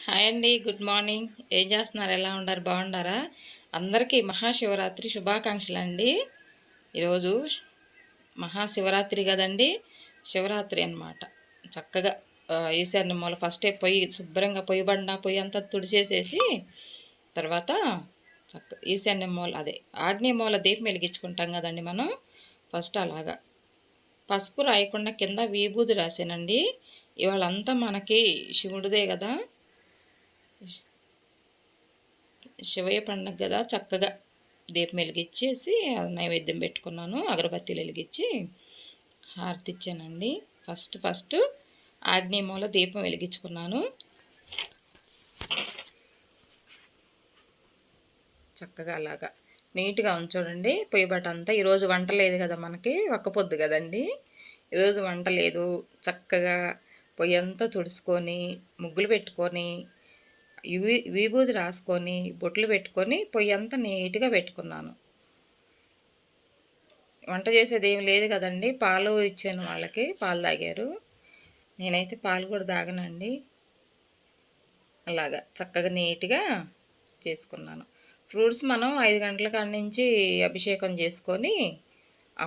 Hi అండి, good morning. ఏం చేస్తున్నారు? ఎలా ఉన్నారు? బాగున్నారా? అందరికీ మహాశివరాత్రి శుభాకాంక్షలు అండి. ఈరోజు మహాశివరాత్రి కదండి, శివరాత్రి అన్నమాట. చక్కగా ఈశాన్య మూల ఫస్టే పొయ్యి శుభ్రంగా పొయ్యి అంతా తుడిచేసేసి తర్వాత ఈశాన్య మూల ఆగ్నేయ మూల దీపం వెలిగించుకుంటాం కదండి మనం. ఫస్ట్ అలాగా పసుపు రాయకుండా కింద విభూది రాసానండి. ఇవాళంతా మనకి శివుడిదే కదా, శివయ్య పండుగ కదా, చక్కగా దీపం వెలిగించేసి నైవేద్యం పెట్టుకున్నాను. అగరబత్తీలు వెలిగించి హారతి ఇచ్చానండి. ఫస్ట్ ఆగ్నేయ మూల దీపం వెలిగించుకున్నాను. చక్కగా అలాగా నీట్గా ఉంచండి పొయ్యి బట్ట అంతా. ఈరోజు వంట లేదు కదా, మనకి ఒక్క పొద్దు కదండి. ఈరోజు వంట లేదు. చక్కగా పొయ్యి అంతా తుడుచుకొని ముగ్గులు పెట్టుకొని విభూది రాసుకొని బొట్లు పెట్టుకొని పొయ్యి అంతా నీట్గా పెట్టుకున్నాను. వంట చేసేది ఏం లేదు కదండి. పాలు ఇచ్చాను, వాళ్ళకి పాలు తాగారు. నేనైతే పాలు కూడా తాగనండి. అలాగా చక్కగా నీట్గా చేసుకున్నాను. ఫ్రూట్స్ మనం 5 గంటల కాడ నుంచి అభిషేకం చేసుకొని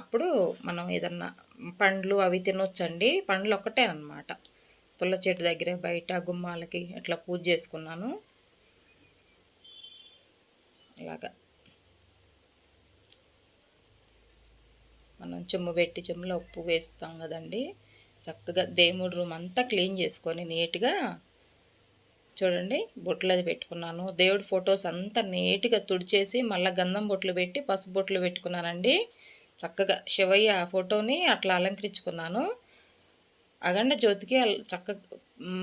అప్పుడు మనం ఏదన్నా పండ్లు అవి తినొచ్చండి. పండ్లు ఒక్కటే అన్నమాట. తుల్ల చెట్టు దగ్గర బయట గుమ్మాలకి అట్లా పూజ చేసుకున్నాను. అలాగా మనం చెమ్ము పెట్టి చెమ్ములో ఉప్పు వేస్తాం కదండి. చక్కగా దేవుడి రూమ్ అంతా క్లీన్ చేసుకొని నీట్గా చూడండి బొట్లు అది పెట్టుకున్నాను. దేవుడి ఫొటోస్ అంతా నీట్గా తుడిచేసి మళ్ళీ గంధం బొట్లు పెట్టి పసుపు బొట్లు పెట్టుకున్నానండి. చక్కగా శివయ్య ఫోటోని అట్లా అలంకరించుకున్నాను. అగండ జ్యోతికి చక్కగా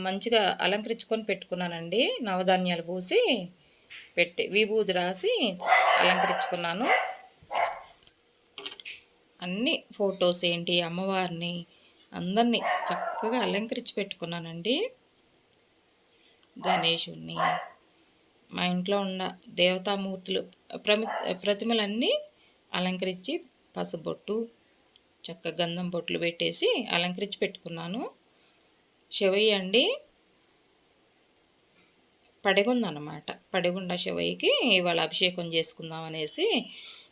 మంచిగా అలంకరించుకొని పెట్టుకున్నానండి. నవధాన్యాలు పూసి పెట్టి విభూది రాసి అలంకరించుకున్నాను. అన్ని ఫొటోస్ ఏంటి అమ్మవారిని అందరినీ చక్కగా అలంకరించి పెట్టుకున్నానండి. గణేశుణ్ణి, మా ఇంట్లో ఉన్న దేవతామూర్తులు ప్రతిమలన్నీ అలంకరించి పసుబొట్టు చక్క గంధం బొట్లు పెట్టేసి అలంకరించి పెట్టుకున్నాను. శివయ్య అండి పడిగుందన్నమాట. పడిగుండ శివయ్యకి ఇవాళ అభిషేకం చేసుకుందాం అనేసి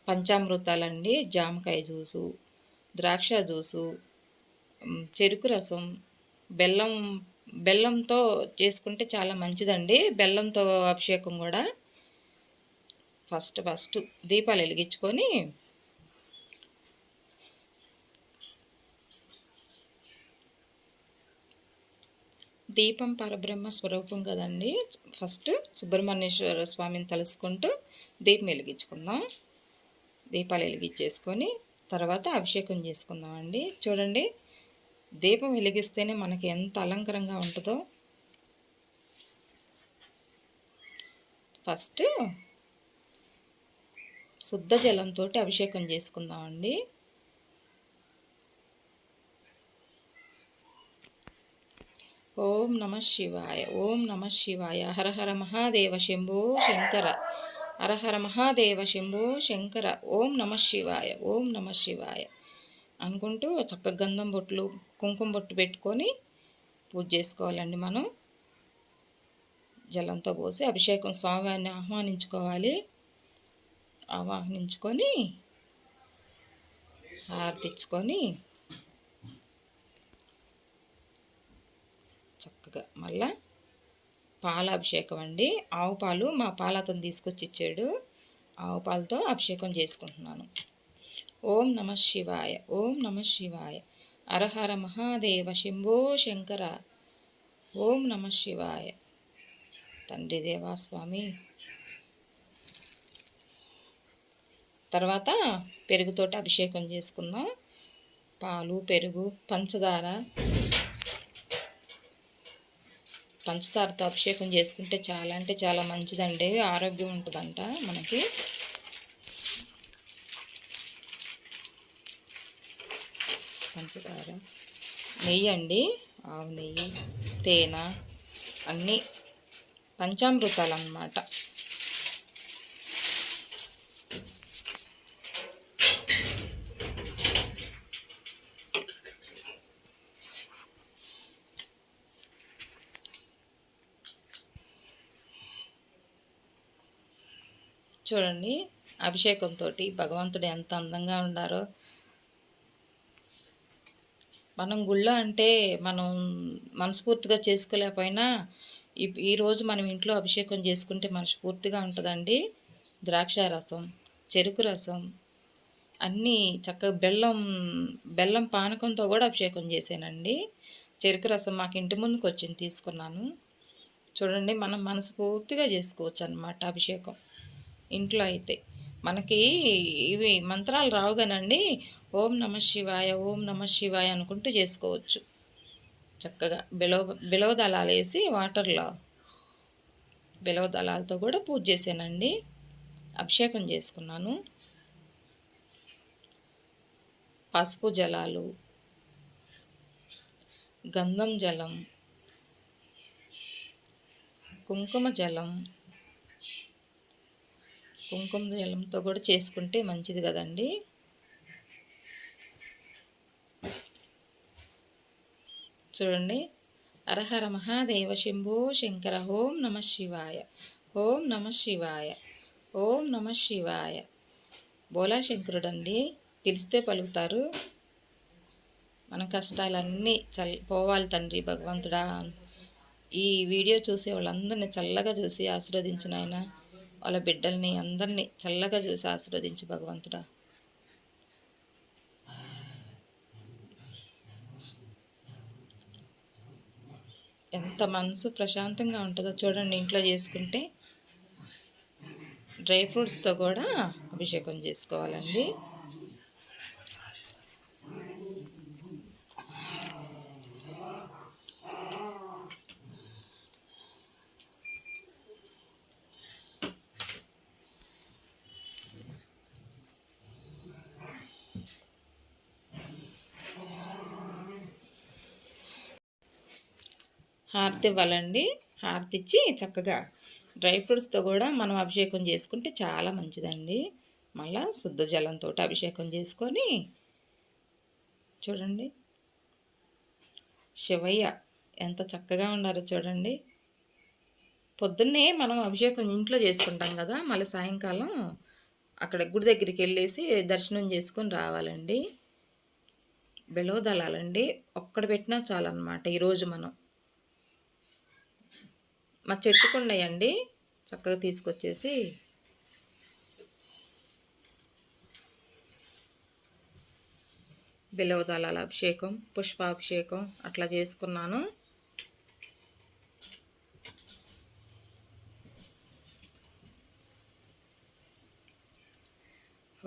పంచామృతాలండి, జామకాయ జ్యూసు, ద్రాక్ష జ్యూసు, చెరుకు రసం, బెల్లంతో చేసుకుంటే చాలా మంచిదండి. బెల్లంతో అభిషేకం కూడా. ఫస్ట్ దీపాలు వెలిగించుకొని దీపం పరబ్రహ్మ స్వరూపం కదండి. ఫస్ట్ సుబ్రహ్మణ్యేశ్వర స్వామిని తలుసుకుంటూ దీపం వెలిగించుకుందాం. దీపాలు వెలిగించేసుకొని తర్వాత అభిషేకం చేసుకుందామండి. చూడండి దీపం వెలిగిస్తేనే మనకి ఎంత అలంకరంగా ఉంటుందో. ఫస్ట్ శుద్ధ జలంతో అభిషేకం చేసుకుందామండి. ఓం నమ శివాయ, ఓం నమ శివాయ. హర హర మహాదేవ శంభో శంకర, హర హర మహాదేవ శంభో శంకర. ఓం నమ శివాయ, ఓం నమ శివాయ అనుకుంటూ చక్కగా గంధం బొట్లు కుంకుమ బొట్టు పెట్టుకొని పూజ చేసుకోవాలండి. మనం జలంతో పోసి అభిషేకం స్వామివారిని ఆహ్వానించుకొని హారతిచ్చుకొని చక్కగా మళ్ళా పాలాభిషేకం అండి. ఆవు పాలు మా పాలతను తీసుకొచ్చి ఇచ్చాడు. ఆవు పాలతో అభిషేకం చేసుకుంటున్నాను. ఓం నమ శివాయ, ఓం నమ శివాయ. హరహర మహాదేవ శంభో శంకర. ఓం నమ శివాయ. తండ్రి దేవాస్వామి. తర్వాత పెరుగుతోటి అభిషేకం చేసుకుందాం. పాలు, పెరుగు, పంచదారతో అభిషేకం చేసుకుంటే చాలా అంటే చాలా మంచిదండి. ఆరోగ్యం ఉంటుందంట మనకి. పంచదార, నెయ్యి అండి, ఆవు నెయ్యి, తేనె అన్నీ పంచామృతాలు అన్నమాట. చూడండి అభిషేకంతో భగవంతుడు ఎంత అందంగా ఉండారో. మనం గుళ్ళో అంటే మనం మనస్ఫూర్తిగా చేసుకోలేకపోయినా ఈరోజు మనం ఇంట్లో అభిషేకం చేసుకుంటే మనస్ఫూర్తిగా ఉంటుందండి. ద్రాక్ష రసం, చెరుకు రసం అన్నీ చక్కగా బెల్లం పానకంతో కూడా అభిషేకం చేశానండి. చెరుకు రసం మాకు ఇంటి ముందుకు వచ్చింది, తీసుకున్నాను. చూడండి మనం మనస్ఫూర్తిగా చేసుకోవచ్చు అన్నమాట అభిషేకం ఇంట్లో అయితే. మనకి ఇవి మంత్రాలు రావు కానండి, ఓం నమ శివాయ ఓం నమ శివాయ అనుకుంటూ చేసుకోవచ్చు చక్కగా. బిలవ దళాలు వేసి వాటర్లో బిలవ దళాలతో కూడా పూజ చేశానండి, అభిషేకం చేసుకున్నాను. పసుపు జలాలు, గంధం జలం, కుంకుమ జలంతో కూడా చేసుకుంటే మంచిది కదండి. చూడండి, హరహర మహాదేవ శంభో శంకర, ఓం నమ శివాయ ఓం నమ శివాయ ఓం నమ శివాయ. బోలా శంకరుడండి, పిలిస్తే పలుకుతారు. మన కష్టాలన్నీ పోవాలి తండ్రి భగవంతుడా. ఈ వీడియో చూసే వాళ్ళందరినీ చల్లగా చూసి ఆశీర్వదించిన ఆయన, వాళ్ళ బిడ్డల్ని అందరినీ చల్లగా చూసి ఆశీర్వదించి భగవంతుడా. ఎంత మనసు ప్రశాంతంగా ఉంటుందో చూడండి ఇంట్లో చేసుకుంటే. డ్రై ఫ్రూట్స్తో కూడా అభిషేకం చేసుకోవాలండి. హారతి ఇవ్వాలండి. హారతి ఇచ్చి చక్కగా డ్రై ఫ్రూట్స్తో కూడా మనం అభిషేకం చేసుకుంటే చాలా మంచిదండి. మళ్ళా శుద్ధ జలంతో అభిషేకం చేసుకొని చూడండి శివయ్య ఎంత చక్కగా ఉన్నారో చూడండి. పొద్దున్నే మనం అభిషేకం ఇంట్లో చేసుకుంటాం కదా, మళ్ళీ సాయంకాలం అక్కడ గుడి దగ్గరికి వెళ్ళేసి దర్శనం చేసుకొని రావాలండి. బిలవ దళాలండి ఒక్కడ పెట్టినా చాలన్నమాట. ఈరోజు మనం మా చెట్టుకు ఉన్నాయండి, చక్కగా తీసుకొచ్చేసి బిలవ దళాల అభిషేకం, పుష్పాభిషేకం అట్లా చేసుకున్నాను.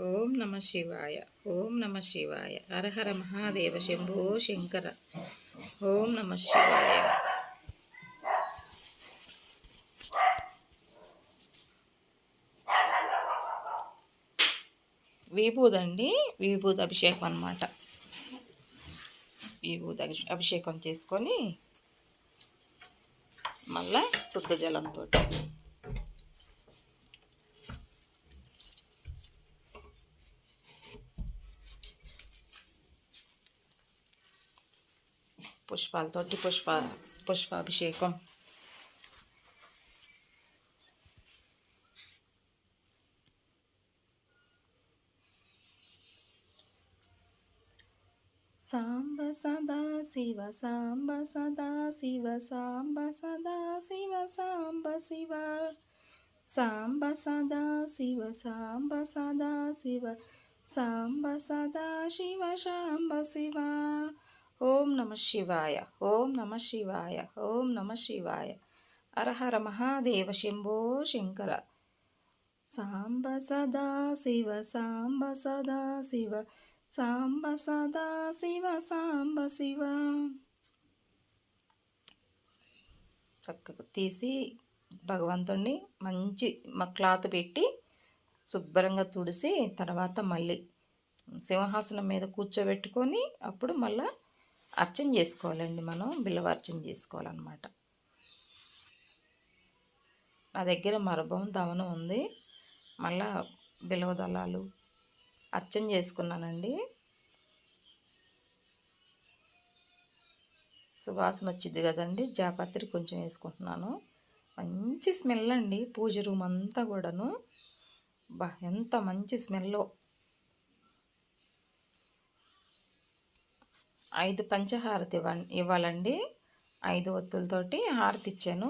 ఓం నమ శివాయ ఓం నమ శివాయ, హరహర మహాదేవ శంభో శంకర, ఓం నమ శివాయ. విభూదండి, విభూది అభిషేకం అన్నమాట. విభూది అభిషేకం చేసుకొని మళ్ళా శుద్ధ జలంతో పుష్పాలతోటి పుష్పాభిషేకం. సాంబ సదా శివ సాంబ సదా శివ సాంబ సదా శివ సాంబ శివ సాంబ సదా శివ సాంబ సదా శివ సాంబ సదా శివ సాంబ శివ. ఓం నమ శివాయ ఓం నమ శివాయ ఓం నమ శివాయ, హరహర మహాదేవ శంభో శంకర. సాంబ సదా శివ సాంబ సదా శివ సాంబ సదా శివ సాంబ శివ. చక్కగా తీసి భగవంతుణ్ణి మంచి క్లాత్ పెట్టి శుభ్రంగా తుడిసి తర్వాత మళ్ళీ సింహాసనం మీద కూర్చోబెట్టుకొని అప్పుడు మళ్ళీ అర్చన చేసుకోవాలండి. మనం బిల్వర్చన చేసుకోవాలన్నమాట. నా దగ్గర మరభం దవనం ఉంది, మళ్ళా బిలవ దళాలు అర్చన చేసుకున్నానండి. సువాసన వచ్చింది కదండి, జాపత్రి కొంచెం వేసుకుంటున్నాను. మంచి స్మెల్ అండి పూజ రూమ్ అంతా కూడాను. బా ఎంత మంచి స్మెల్లో. 5 పంచహారతి ఇవ్వాలండి. 5 ఒత్తులతోటి హారతి ఇచ్చాను.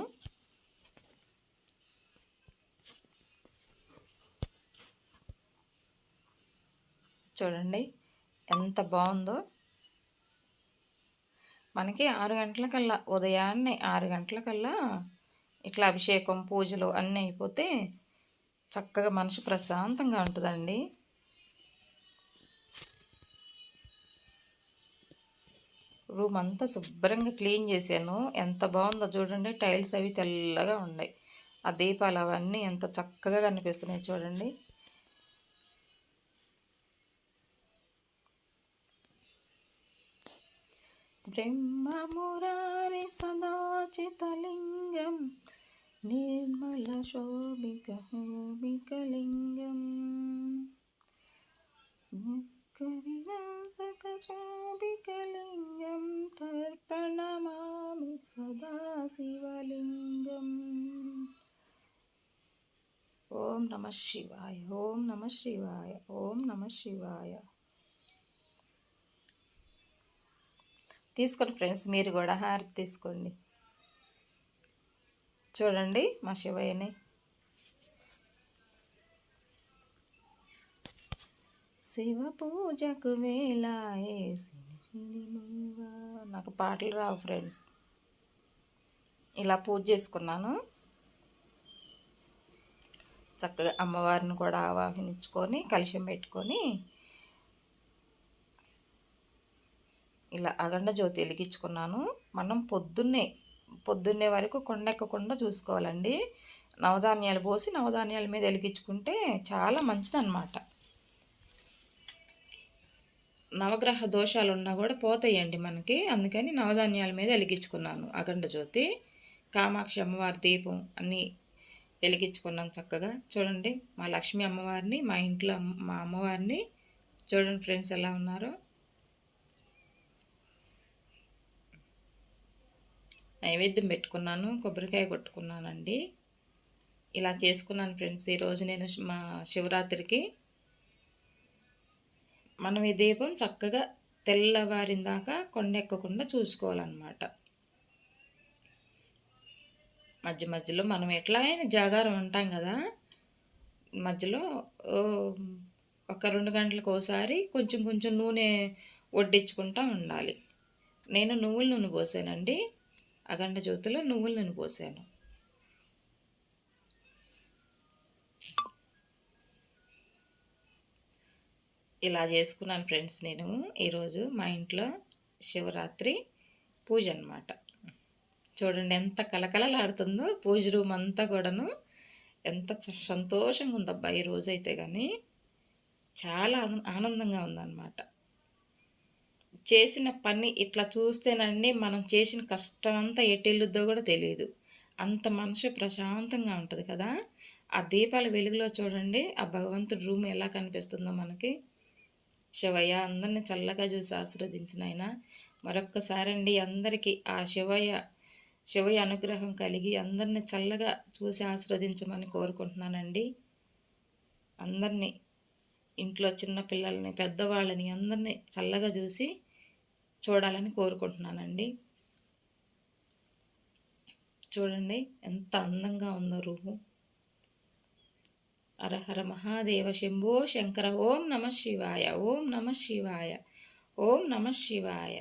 చూడండి ఎంత బాగుందో. మనకి 6 గంటలకల్లా, ఉదయాన్నే 6 గంటలకల్లా ఇట్లా అభిషేకం పూజలు అన్నీ అయిపోతే చక్కగా మనసు ప్రశాంతంగా ఉంటుందండి. రూమ్ అంతా శుభ్రంగా క్లీన్ చేశాను. ఎంత బాగుందో చూడండి. టైల్స్ అవి తెల్లగా ఉన్నాయి. ఆ దీపాలు అవన్నీ ఎంత చక్కగా కనిపిస్తున్నాయి చూడండి. బ్రహ్మమురారి సదాచితలింగం నిర్మల శోభికలింగం విలాసకశోభికలింగం తర్పణమామి సదాశివలింగం. ఓం నమః శివాయ, ఓం నమః శివాయ, ఓం నమః శివాయ. తీసుకోండి ఫ్రెండ్స్, మీరు కూడా హారతి తీసుకోండి. చూడండి మా శివయ్యని. శివ పూజకు వేలాయే. నాకు పాటలు రావు ఫ్రెండ్స్. ఇలా పూజ చేసుకున్నాను. చక్కగా అమ్మవారిని కూడా ఆవాహనించుకొని కలశం పెట్టుకొని ఇలా అఖండ జ్యోతి వెలిగించుకున్నాను. మనం పొద్దున్నే వరకు కొండెక్కకుండా చూసుకోవాలండి. నవధాన్యాలు పోసి నవధాన్యాల మీద వెలిగించుకుంటే చాలా మంచిదన్నమాట. నవగ్రహ దోషాలు ఉన్నా కూడా పోతాయండి మనకి. అందుకని నవధాన్యాల మీద వెలిగించుకున్నాను అఖండ జ్యోతి. కామాక్షి అమ్మవారి దీపం అన్నీ వెలిగించుకున్నాను చక్కగా. చూడండి మా లక్ష్మీ అమ్మవారిని, మా ఇంట్లో మా అమ్మవారిని చూడండి ఫ్రెండ్స్ ఎలా ఉన్నారో. నైవేద్యం పెట్టుకున్నాను, కొబ్బరికాయ కొట్టుకున్నానండి. ఇలా చేసుకున్నాను ఫ్రెండ్స్ ఈరోజు నేను మా శివరాత్రికి. మనం ఈ దీపం చక్కగా తెల్లవారిన దాకా కొండెక్కకుండా చూసుకోవాలన్నమాట. మధ్యలో మనం ఎట్లా అయినా జాగారం ఉంటాం కదా, మధ్యలో ఒక 2 గంటలకు ఒకసారి కొంచెం నూనె వడ్డించుకుంటూ ఉండాలి. నేను నువ్వుల నూనె పోసానండి. అఖండ జ్యోతిలో నువ్వుల నూనె పోసాను. ఇలా చేసుకున్నాను ఫ్రెండ్స్ నేను ఈరోజు మా ఇంట్లో శివరాత్రి పూజ అన్నమాట. చూడండి ఎంత కలకలలాడుతుందో పూజ రూమ్ అంతా కూడాను. ఎంత సంతోషంగా ఉందబ్బా ఈరోజు అయితే. కానీ చాలా ఆనందంగా ఉందన్నమాట. చేసిన పని ఇట్లా చూస్తేనండి మనం చేసిన కష్టం అంతా ఎటెళ్ళుద్దో కూడా తెలియదు. అంత మనసు ప్రశాంతంగా ఉంటుంది కదా. ఆ దీపాల వెలుగులో చూడండి ఆ భగవంతుడి రూమ్ ఎలా కనిపిస్తుందో మనకి. శివయ్య అందరిని చల్లగా చూసి ఆశీర్వదించిన ఆయన. మరొక్కసారి అండి అందరికీ ఆ శివయ్య అనుగ్రహం కలిగి అందరిని చల్లగా చూసి ఆశీర్వదించమని కోరుకుంటున్నానండి. అందరినీ, ఇంట్లో చిన్న పిల్లల్ని, పెద్దవాళ్ళని అందరినీ చల్లగా చూడాలని కోరుకుంటున్నానండి. చూడండి ఎంత అందంగా ఉందో రూము. హరహర మహాదేవ శంభో శంకర. ఓం నమః శివాయ, ఓం నమః శివాయ, ఓం నమః శివాయ.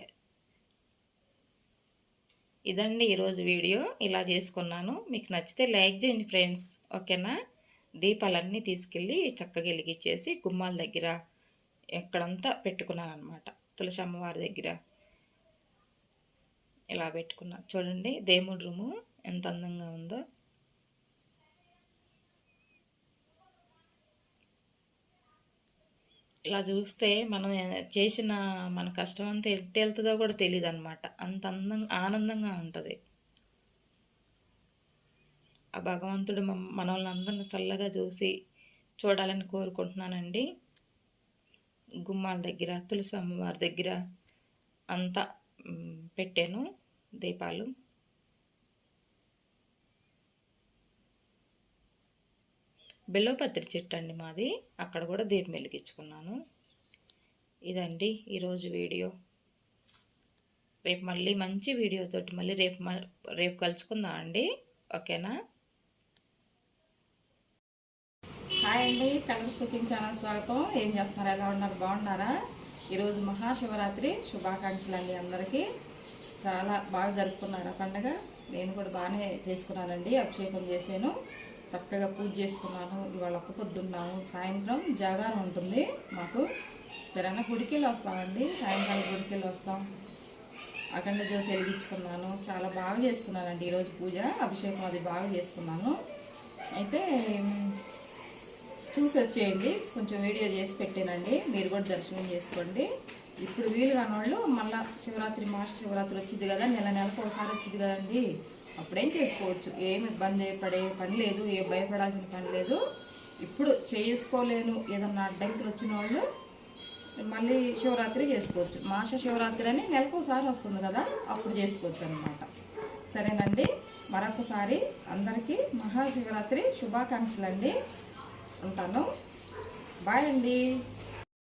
ఇదండి ఈరోజు వీడియో. ఇలా చేసుకున్నాను. మీకు నచ్చితే లైక్ చేయండి ఫ్రెండ్స్, ఓకేనా. దీపాలన్నీ తీసుకెళ్ళి చక్కగా వెలిగించేసి గుమ్మాల దగ్గర ఎక్కడంతా పెట్టుకున్నాను అనమాట. తులసి అమ్మవారి దగ్గర ఇలా పెట్టుకున్నా. చూడండి దేవుడి రూము ఎంత అందంగా ఉందో. ఇలా చూస్తే మనం చేసిన మన కష్టం అంతా వెళ్తుందో కూడా తెలియదు అనమాట. అంత ఆనందంగా ఉంటుంది. ఆ భగవంతుడు మనల్ని అందరిని చల్లగా చూడాలని కోరుకుంటున్నానండి. గుమ్మాల దగ్గర తులసి అమ్మవారి దగ్గర అంతా పెట్టాను దీపాలు. బెల్లపత్రి చెట్టు అండి మాది, అక్కడ కూడా దీపం వెలిగించుకున్నాను. ఇదండి ఈరోజు వీడియో. రేపు మళ్ళీ మంచి వీడియోతోటి మళ్ళీ రేపు కలుసుకుందాం అండి. ఓకేనా? హాయ్ అండి, కలర్స్ కుకింగ్ ఛానల్ స్వాగతం. ఏం చేస్తున్నారు? ఎలా ఉన్నారు? బాగున్నారా? ఈరోజు మహాశివరాత్రి శుభాకాంక్షలు అండి అందరికీ. చాలా బాగా జరుపుకున్నారు ఆ పండుగ. నేను కూడా బాగానే చేసుకున్నానండి. అభిషేకం చేశాను, చక్కగా పూజ చేసుకున్నాను. ఇవాళ ఒక్క పొద్దున్నాము. సాయంత్రం జాగారం ఉంటుంది మాకు. సరేనా, గుడికెళ్ళి వస్తామండి. సాయంకాలం గుడికెళ్ళి వస్తాం. అఖండ జ్యోతి వెలిగించుకున్నాను. చాలా బాగా చేసుకున్నానండి ఈరోజు పూజ. అభిషేకం అది బాగా చేసుకున్నాను. అయితే చూసి వచ్చేయండి, కొంచెం వీడియో చేసి పెట్టానండి. మీరు కూడా దర్శనం చేసుకోండి. ఇప్పుడు వీలు కాని వాళ్ళు మళ్ళీ శివరాత్రి, మహాశివరాత్రి వచ్చింది కదా, నెలకు ఒకసారి వచ్చింది కదండి, అప్పుడేం చేసుకోవచ్చు. ఏం ఇబ్బంది పడే పని లేదు, ఏ భయపడాల్సిన పని లేదు. ఇప్పుడు చేసుకోలేను ఏదన్నా అడ్డంకులు వచ్చిన వాళ్ళు మళ్ళీ శివరాత్రి చేసుకోవచ్చు. మాస శివరాత్రి అని నెలకు ఒకసారి వస్తుంది కదా, అప్పుడు చేసుకోవచ్చు అన్నమాట. సరేనండి, మరొకసారి అందరికీ మహాశివరాత్రి శుభాకాంక్షలు అండి. ఉంటాను. బాయ్ అండి.